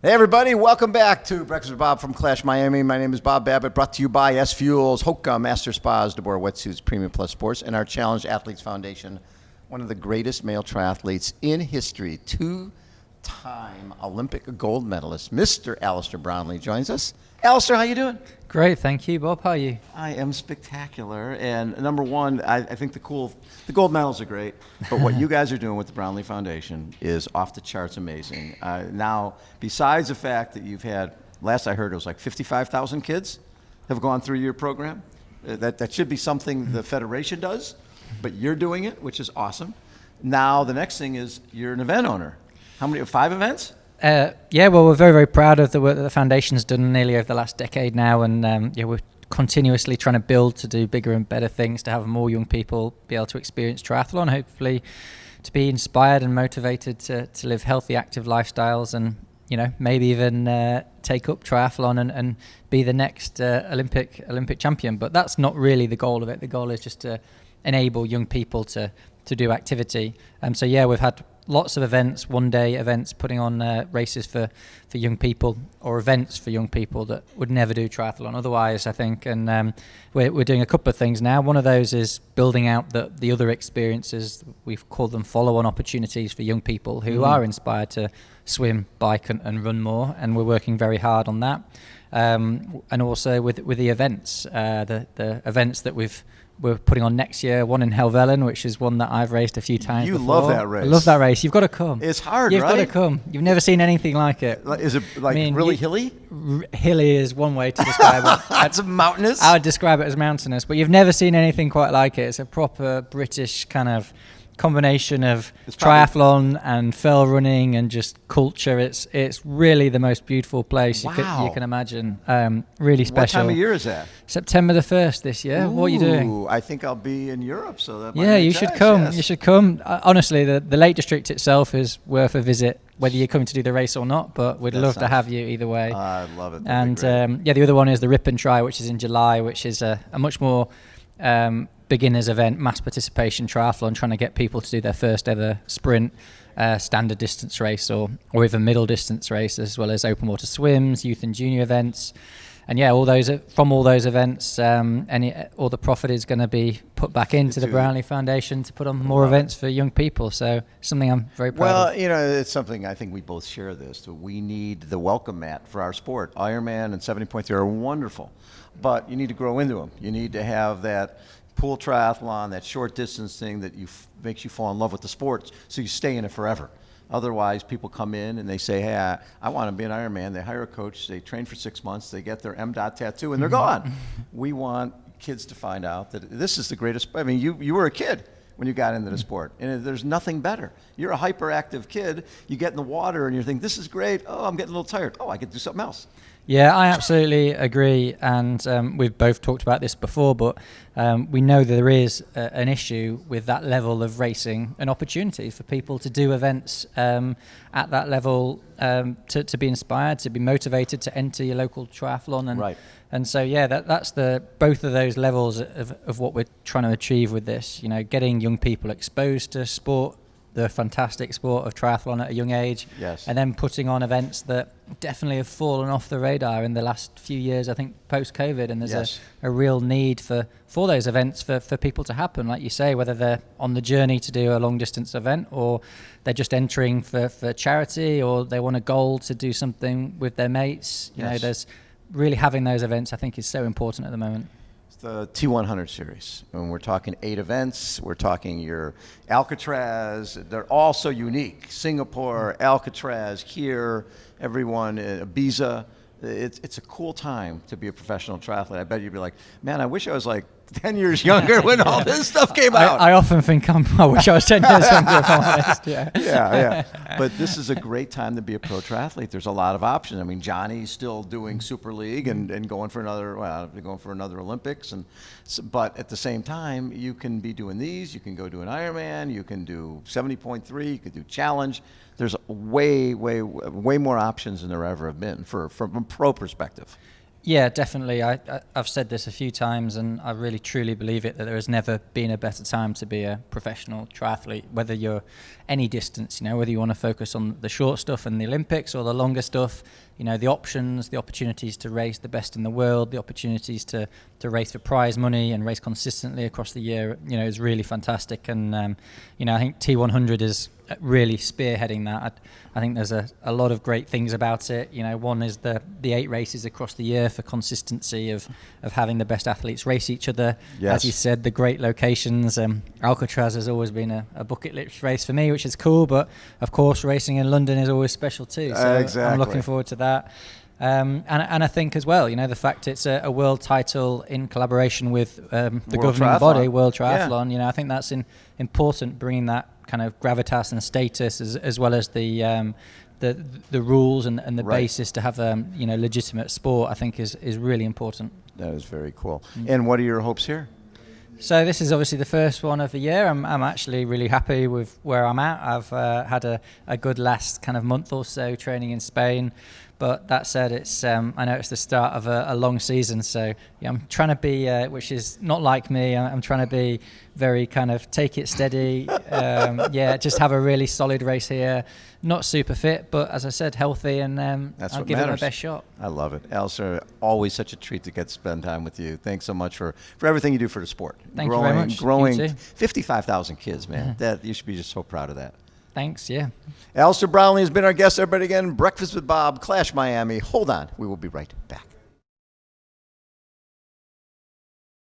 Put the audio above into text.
Hey everybody, welcome back to Breakfast with Bob from Clash Miami. My name is Bob Babbitt, brought to you by SFuels, HOKA, Master Spas, deboer wetsuits, Premium Plus Sports, and our Challenge Athletes Foundation. One of the greatest male triathletes in history, two-time Olympic gold medalist, Mr. Alistair Brownlee joins us. Alistair, how you doing? Great, thank you, Bob. How are you? I am spectacular, and number one, I think the gold medals are great, but what you guys are doing with the Brownlee Foundation is off the charts amazing. Now, besides the fact that you've had, last I heard it was like 55,000 kids have gone through your program. That should be something the Federation does, but you're doing it, which is awesome. Now, the next thing is you're an event owner. How many, 5 events? Yeah, well, we're very, very proud of the work that the Foundation's done nearly over the last decade now, and we're continuously trying to build to do bigger and better things, to have more young people be able to experience triathlon, hopefully to be inspired and motivated to live healthy, active lifestyles, and maybe even take up triathlon and be the next Olympic champion. But that's not really the goal of it. The goal is just to enable young people to do activity. So yeah, we've had lots of events, one-day events, putting on races for young people, or events for young people that would never do triathlon otherwise, I think. And we're doing a couple of things now. One of those is building out the other experiences. We've called them follow-on opportunities for young people who are inspired to swim, bike, and run more. And we're working very hard on that. And also with the events, the events that we're putting on next year, one in Helvellyn, which is one that I've raced a few times before. You love that race. I love that race. You've got to come. It's hard, You've right? You've got to come. You've never seen anything like it. Is it really hilly? Hilly is one way to describe it. It's mountainous? I would describe it as mountainous, but you've never seen anything quite like it. It's a proper British kind of combination of triathlon and fell running and just culture. It's really the most beautiful place you can imagine. Really special. What time of year is that? September the 1st this year. Ooh, what are you doing? I think I'll be in Europe, so that might you should come. Yes. You should come. Honestly, the Lake District itself is worth a visit, whether you're coming to do the race or not, but we'd love to have you either way. I love it. And the other one is the Rip and Try, which is in July, which is a much more beginners event, mass participation triathlon, trying to get people to do their first ever sprint, standard distance race, or even middle distance race, as well as open water swims, youth and junior events. And yeah, all those events, all the profit is going to be put back into the Brownlee Foundation to put on more events for young people. So something I'm very proud of. Well, it's something I think we both share this. We need the welcome mat for our sport. Ironman and 70.3 are wonderful, but you need to grow into them. You need to have that pool triathlon, that short distance thing that makes you fall in love with the sport, so you stay in it forever. Otherwise, people come in and they say, hey, I want to be an Ironman. They hire a coach, they train for 6 months, they get their M.dot tattoo, and they're gone. We want kids to find out that this is the greatest. I mean, you were a kid when you got into the sport, and there's nothing better. You're a hyperactive kid. You get in the water and you think, this is great. Oh, I'm getting a little tired. Oh, I could do something else. Yeah, I absolutely agree, and we've both talked about this before, but we know that there is an issue with that level of racing, an opportunity for people to do events at that level, to be inspired, to be motivated to enter your local triathlon. And, right. And so, yeah, that's both of those levels of what we're trying to achieve with this, getting young people exposed to sport, the fantastic sport of triathlon at a young age, yes, and then putting on events that definitely have fallen off the radar in the last few years, I think post-COVID, and there's a real need for those events for people to happen, like you say, whether they're on the journey to do a long distance event, or they're just entering for charity, or they want a goal to do something with their mates. There's really having those events, I think, is so important at the moment. The T100 series, and we're talking 8 events. We're talking your Alcatraz. They're all so unique. Singapore, Alcatraz, here, everyone, Ibiza. It's a cool time to be a professional triathlete. I bet you'd be like, man, I wish I was like 10 years younger when all this stuff came out. I often think I wish I was 10 years younger, if I'm honest. Yeah. But this is a great time to be a pro triathlete. There's a lot of options. I mean, Johnny's still doing Super League and going for another Olympics. But at the same time, you can be doing these. You can go do an Ironman. You can do 70.3. You could do Challenge. There's way more options than there ever have been from a pro perspective. Yeah, definitely. I've said this a few times, and I really truly believe it, that there has never been a better time to be a professional triathlete, whether you're any distance, whether you want to focus on the short stuff and the Olympics or the longer stuff, the options, the opportunities to race the best in the world, the opportunities to race for prize money and race consistently across the year, is really fantastic. And, I think T100 is really spearheading that. I think there's a lot of great things about it. One is the 8 races across the year for consistency of having the best athletes race each other. Yes. As you said, the great locations. Alcatraz has always been a bucket list race for me, which is cool, but of course racing in London is always special too. So exactly. I'm looking forward to that. And I think as well, the fact it's a world title in collaboration with the governing body, World Triathlon, I think that's important, bringing that kind of gravitas and status as well as the rules and the Right. basis to have legitimate sport, I think is really important. That is very cool. And what are your hopes here? So this is obviously the first one of the year. I'm actually really happy with where I'm at. I've had a good last kind of month or so training in Spain. But that said, it's I know it's the start of a long season, so I'm trying to be, which is not like me. I'm trying to be very kind of take it steady. Just have a really solid race here. Not super fit, but as I said, healthy, and I'll give it my best shot. I love it, Alistair. Always such a treat to get to spend time with you. Thanks so much for everything you do for the sport. Thank you very much. Growing You too. 55,000 kids, man. That you should be just so proud of that. Thanks. Yeah. Alistair Brownlee has been our guest. Everybody again, Breakfast with Bob, Clash Miami. Hold on. We will be right back.